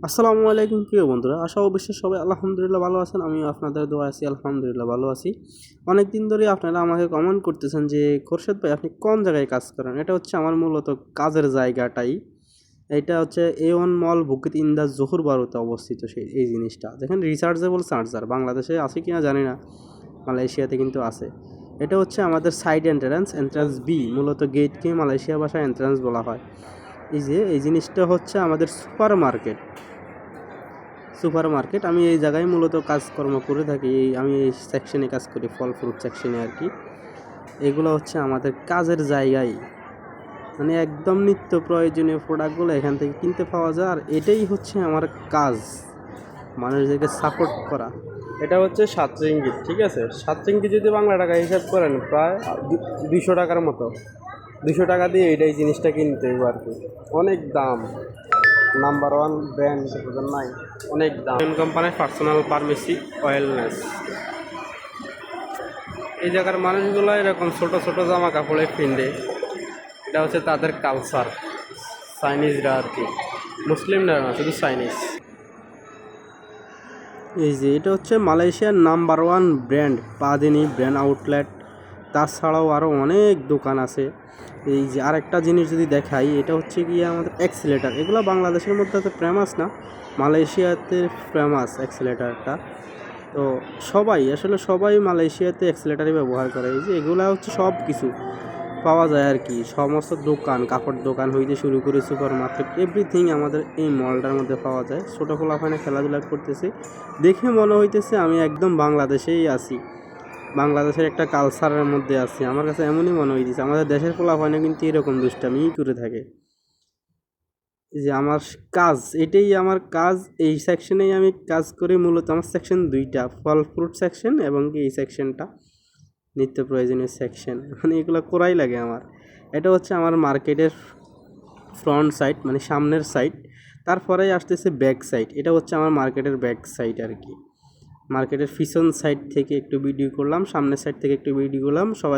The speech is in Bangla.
আসসালামু আলাইকুম প্রিয় বন্ধুরা, আশা ও বিশ্বাস সবাই আলহামদুলিল্লাহ ভালো আছেন। আমিও আপনাদের দোয়া আছি, আলহামদুলিল্লাহ ভালো আছি। অনেক দিন ধরে আপনারা আমাকে কমেন্ট করতেছেন যে খোরশেদ ভাই আপনি কোন জায়গায় কাজ করেন। এটা হচ্ছে আমার মূলত কাজের জায়গাটাই। এটা হচ্ছে A1 mall Bukit Indah Johor বারুতে অবস্থিত। সেই এই জিনিসটা দেখেন, রিচার্জেবল চার্জার বাংলাদেশে আছে কিনা জানি না, মালয়েশিয়াতে কিন্তু আছে। এটা হচ্ছে আমাদের সাইড এন্ট্রান্স বি, মূলত গেটকে মালয়েশিয়া ভাষায় এন্ট্রান্স বলা হয়। এই জিনিসটা হচ্ছে আমাদের সুপার মার্কেট। আমি এই জায়গায় মূলত কাজকর্ম করে থাকি। আমি এই সেকশনে কাজ করি, ফল ফ্রুট সেকশনে আর কি। এগুলো হচ্ছে আমাদের কাজের জায়গায়, মানে একদম নিত্য প্রয়োজনীয় প্রোডাক্টগুলো এখান থেকে কিনতে পাওয়া যায়। আর এটাই হচ্ছে আমার কাজ, মানুষদেরকে সাপোর্ট করা। এটা হচ্ছে 7 রিঙ্গিত, ঠিক আছে। 7 রিঙ্গিত যদি বাংলা টাকা হিসাব করেন প্রায় 200 টাকার মতো। 200 টাকা দিয়ে এটাই জিনিসটা কিনতে হবে আর কি। অনেক দাম, নাম্বার ওয়ান ব্র্যান্ড নাই, অনেক দাম। কোম্পানির পার্সোনাল ফার্মেসি ওয়েলনেস। এই জায়গার মানুষগুলো এরকম ছোট ছোট জামা কাপড়ে কিনবে, এটা হচ্ছে তাদের কালচার। চাইনিজরা আর কি, মুসলিমরা না, শুধু চাইনিজ। এই যে এটা হচ্ছে মালয়েশিয়ার number one brand Padini brand outlet. তাছাড়াও আরও অনেক দোকান আছে। এই যে আরেকটা জিনিস যদি দেখাই, এটা হচ্ছে গিয়ে আমাদের এক্সিলেটার। এগুলো বাংলাদেশের মধ্যে তো ফেমাস না, মালয়েশিয়াতে ফেমাস এক্সিলেটারটা। তো সবাই মালয়েশিয়াতে এক্সিলেটারই ব্যবহার করে। এই যে এগুলো হচ্ছে সব কিছু পাওয়া যায় আর কি। সমস্ত দোকান, কাপড় দোকান হইতে শুরু করে সুপার মার্কেট, এভরিথিং আমাদের এই মলটার মধ্যে পাওয়া যায়। ছোটো খোলাফানে খেলাধুলা করতেছে, দেখে মনে হইতেছে আমি একদম বাংলাদেশেই আছি, বাংলাদেশের একটা কালচারের মধ্যে আছি। আমার কাছে এমনই মনে হইতেছে। আমাদের দেশের খোলাফানে কিন্তু এরকম দুষ্টামিই করে থাকে। যে আমার কাজ, এটাই আমার কাজ। এই সেকশনেই আমি কাজ করি। মূলত আমার সেকশন দুইটা, ফল ফ্রুট সেকশন এবং এই সেকশনটা নিত্য প্রয়োজনীয় সেকশন, মানে এগুলো করাই লাগে আমার। এটা হচ্ছে আমার মার্কেটের ফ্রন্ট সাইড, মানে সামনের সাইড। তারপরেই আসতেছে ব্যাক সাইড। এটা হচ্ছে আমার মার্কেটের ব্যাক সাইড আর কি। মার্কেটের পিছন সাইড থেকে একটু ভিডিও করলাম, সামনের সাইড থেকে একটু ভিডিও করলাম। সবাই